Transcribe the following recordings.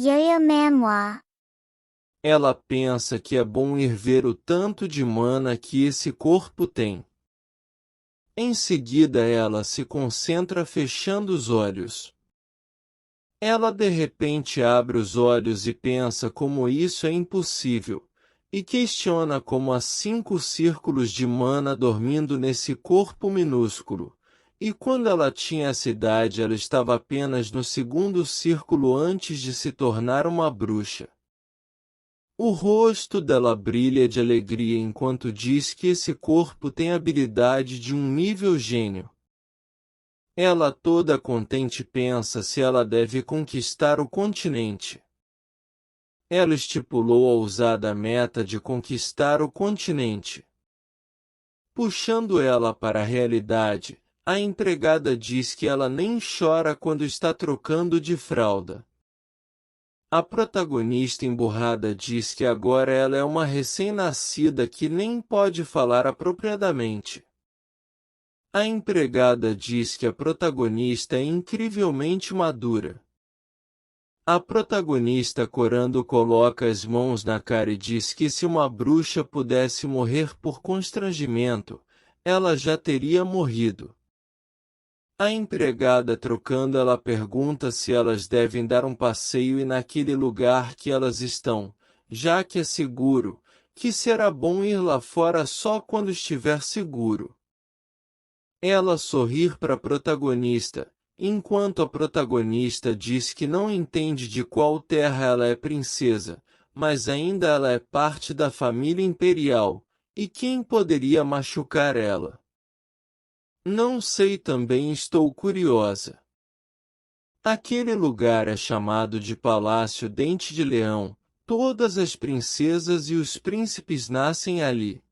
Yayamanwa. Ela pensa que é bom ir ver o tanto de mana que esse corpo tem. Em seguida ela se concentra fechando os olhos. Ela de repente abre os olhos e pensa como isso é impossível, e questiona como há 5 círculos de mana dormindo nesse corpo minúsculo. E quando ela tinha essa idade ela estava apenas no 2º círculo antes de se tornar uma bruxa. O rosto dela brilha de alegria enquanto diz que esse corpo tem habilidade de um nível gênio. Ela toda contente pensa se ela deve conquistar o continente. Ela estipulou a ousada meta de conquistar o continente. Puxando ela para a realidade, a empregada diz que ela nem chora quando está trocando de fralda. A protagonista emburrada diz que agora ela é uma recém-nascida que nem pode falar apropriadamente. A empregada diz que a protagonista é incrivelmente madura. A protagonista corando coloca as mãos na cara e diz que se uma bruxa pudesse morrer por constrangimento, ela já teria morrido. A empregada trocando ela pergunta se elas devem dar um passeio e naquele lugar que elas estão, já que é seguro, que será bom ir lá fora só quando estiver seguro. Ela sorrir para a protagonista, enquanto a protagonista diz que não entende de qual terra ela é princesa, mas ainda ela é parte da família imperial, e quem poderia machucar ela? Não sei, também estou curiosa. Aquele lugar é chamado de Palácio Dente de Leão, todas as princesas e os príncipes nascem ali.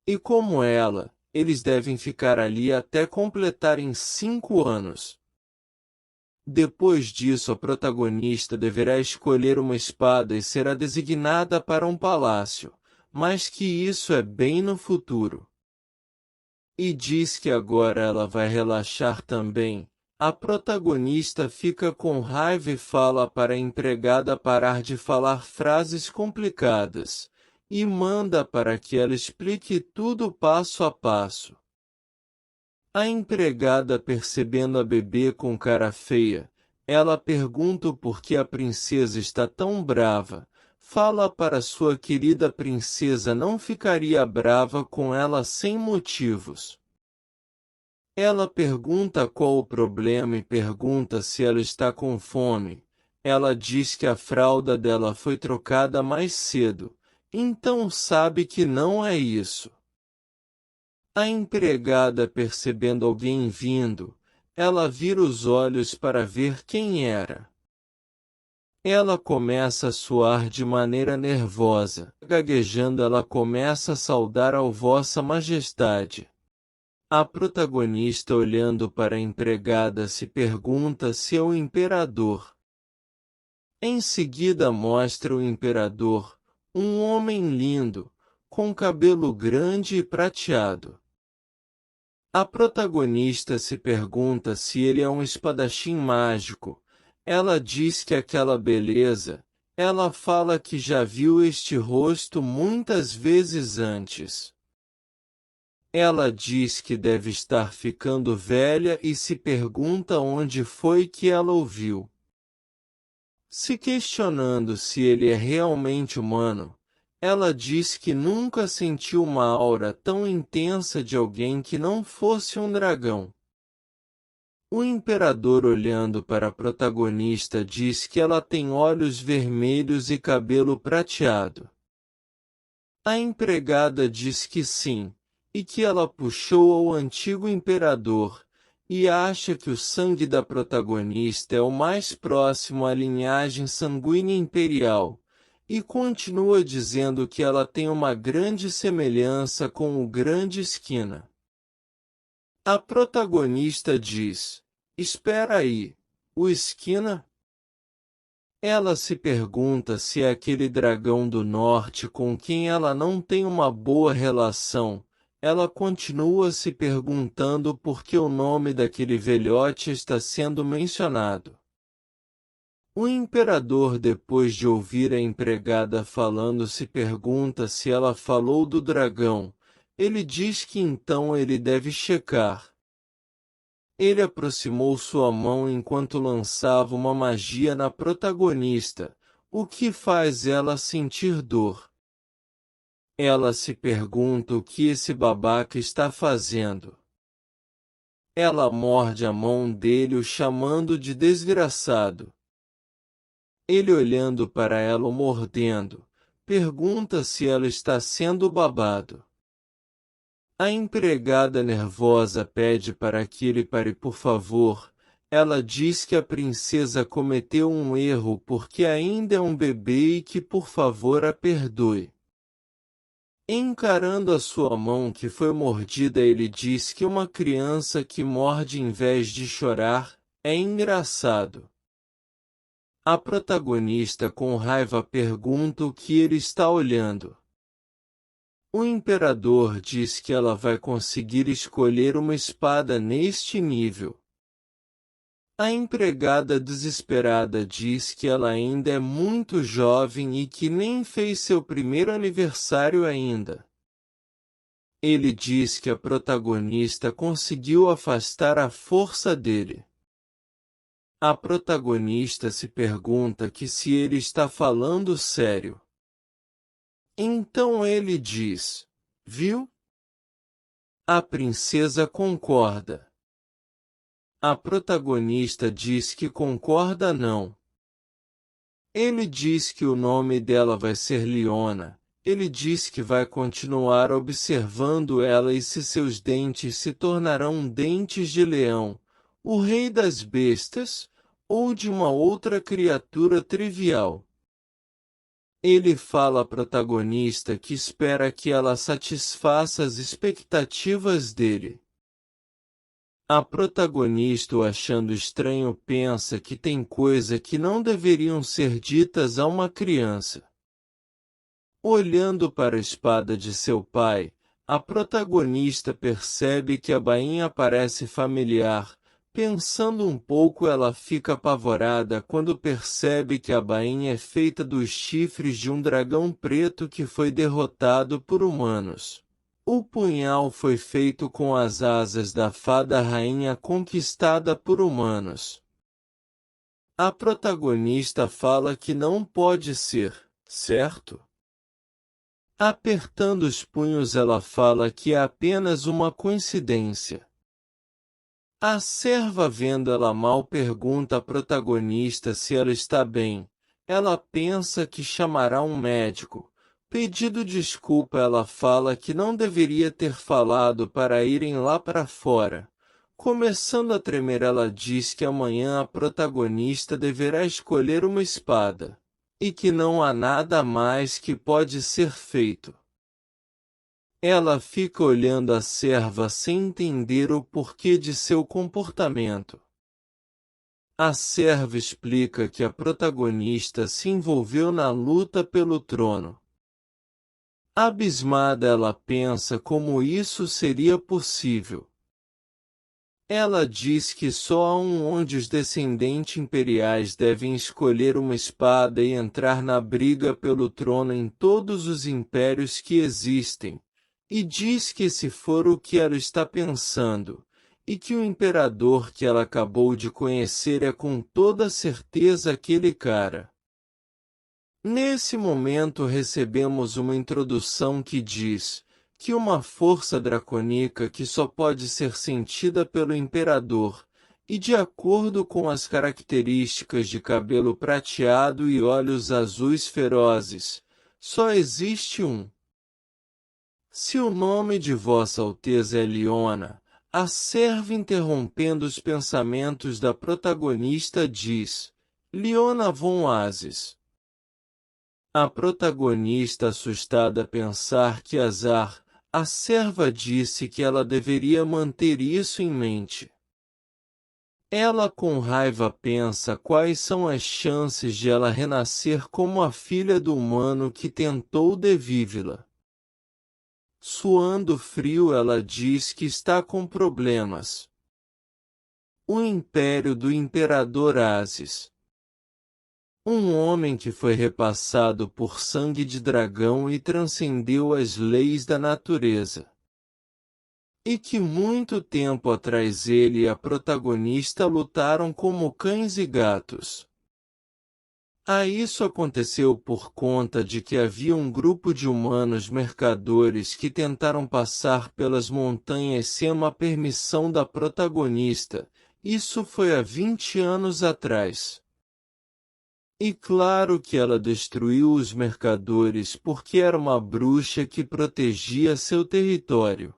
E como ela, eles devem ficar ali até completarem 5 anos. Depois disso a protagonista deverá escolher uma espada e será designada para um palácio, mas que isso é bem no futuro. E diz que agora ela vai relaxar também. A protagonista fica com raiva e fala para a empregada parar de falar frases complicadas, e manda para que ela explique tudo passo a passo. A empregada, percebendo a bebê com cara feia, ela pergunta o porquê a princesa está tão brava. Fala para sua querida princesa não ficaria brava com ela sem motivos. Ela pergunta qual o problema e pergunta se ela está com fome. Ela diz que a fralda dela foi trocada mais cedo, então sabe que não é isso. A empregada, percebendo alguém vindo, ela vira os olhos para ver quem era. Ela começa a suar de maneira nervosa. Gaguejando ela começa a saudar ao Vossa Majestade. A protagonista, olhando para a empregada, se pergunta se é o imperador. Em seguida mostra o imperador, um homem lindo, com cabelo grande e prateado. A protagonista se pergunta se ele é um espadachim mágico. Ela diz que aquela beleza, ela fala que já viu este rosto muitas vezes antes. Ela diz que deve estar ficando velha e se pergunta onde foi que ela o viu. Se questionando se ele é realmente humano, ela diz que nunca sentiu uma aura tão intensa de alguém que não fosse um dragão. O imperador, olhando para a protagonista, diz que ela tem olhos vermelhos e cabelo prateado. A empregada diz que sim, e que ela puxou ao antigo imperador, e acha que o sangue da protagonista é o mais próximo à linhagem sanguínea imperial, e continua dizendo que ela tem uma grande semelhança com o Grande Esquina. A protagonista diz: espera aí, o Esquina? Ela se pergunta se é aquele dragão do norte com quem ela não tem uma boa relação. Ela continua se perguntando por que o nome daquele velhote está sendo mencionado. O imperador, depois de ouvir a empregada falando, se pergunta se ela falou do dragão. Ele diz que então ele deve checar. Ele aproximou sua mão enquanto lançava uma magia na protagonista, o que faz ela sentir dor. Ela se pergunta o que esse babaca está fazendo. Ela morde a mão dele, o chamando de desgraçado. Ele, olhando para ela, o mordendo, pergunta se ela está sendo babado. A empregada nervosa pede para que ele pare, por favor. Ela diz que a princesa cometeu um erro porque ainda é um bebê e que por favor a perdoe. Encarando a sua mão que foi mordida, ele diz que uma criança que morde em vez de chorar é engraçado. A protagonista, com raiva, pergunta o que ele está olhando. O imperador diz que ela vai conseguir escolher uma espada neste nível. A empregada, desesperada, diz que ela ainda é muito jovem e que nem fez seu primeiro aniversário ainda. Ele diz que a protagonista conseguiu afastar a força dele. A protagonista se pergunta que se ele está falando sério. Então ele diz: viu? A princesa concorda. A protagonista diz que concorda não. Ele diz que o nome dela vai ser Leona. Ele diz que vai continuar observando ela e se seus dentes se tornarão dentes de leão, o rei das bestas, ou de uma outra criatura trivial. Ele fala à protagonista que espera que ela satisfaça as expectativas dele. A protagonista, o achando estranho, pensa que tem coisas que não deveriam ser ditas a uma criança. Olhando para a espada de seu pai, a protagonista percebe que a bainha parece familiar. Pensando um pouco, ela fica apavorada quando percebe que a bainha é feita dos chifres de um dragão preto que foi derrotado por humanos. O punhal foi feito com as asas da fada rainha conquistada por humanos. A protagonista fala que não pode ser, certo? Apertando os punhos, ela fala que é apenas uma coincidência. A serva, vendo ela mal, pergunta à protagonista se ela está bem. Ela pensa que chamará um médico. Pedindo desculpa, ela fala que não deveria ter falado para irem lá para fora. Começando a tremer, ela diz que amanhã a protagonista deverá escolher uma espada, e que não há nada mais que pode ser feito. Ela fica olhando a serva sem entender o porquê de seu comportamento. A serva explica que a protagonista se envolveu na luta pelo trono. Abismada, ela pensa como isso seria possível. Ela diz que só há um onde os descendentes imperiais devem escolher uma espada e entrar na briga pelo trono em todos os impérios que existem. E diz que se for o que ela está pensando, e que o imperador que ela acabou de conhecer é com toda certeza aquele cara. Nesse momento recebemos uma introdução que diz que uma força dracônica que só pode ser sentida pelo imperador, e de acordo com as características de cabelo prateado e olhos azuis ferozes, só existe um. Se o nome de Vossa Alteza é Leona, a serva, interrompendo os pensamentos da protagonista, diz: Leona von Aziz. A protagonista, assustada, pensar que azar, a serva disse que ela deveria manter isso em mente. Ela, com raiva, pensa quais são as chances de ela renascer como a filha do humano que tentou devívila. Suando frio, ela diz que está com problemas. O império do imperador Aziz. Um homem que foi repassado por sangue de dragão e transcendeu as leis da natureza. E que muito tempo atrás ele e a protagonista lutaram como cães e gatos. Isso aconteceu por conta de que havia um grupo de humanos mercadores que tentaram passar pelas montanhas sem uma permissão da protagonista. Isso foi há 20 anos atrás. E claro que ela destruiu os mercadores porque era uma bruxa que protegia seu território.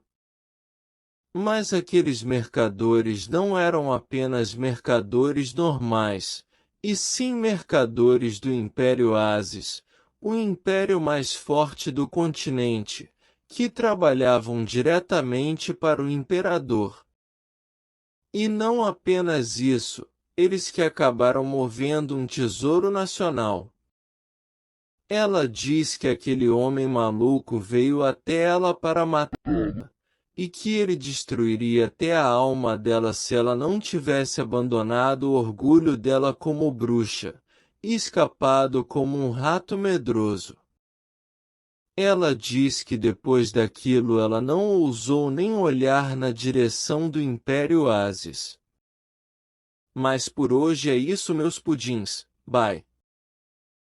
Mas aqueles mercadores não eram apenas mercadores normais, e sim mercadores do Império Asis, o império mais forte do continente, que trabalhavam diretamente para o imperador. E não apenas isso, eles que acabaram movendo um tesouro nacional. Ela diz que aquele homem maluco veio até ela para matá-la, e que ele destruiria até a alma dela se ela não tivesse abandonado o orgulho dela como bruxa, e escapado como um rato medroso. Ela diz que depois daquilo ela não ousou nem olhar na direção do Império Asis. Mas por hoje é isso, meus pudins. Bye.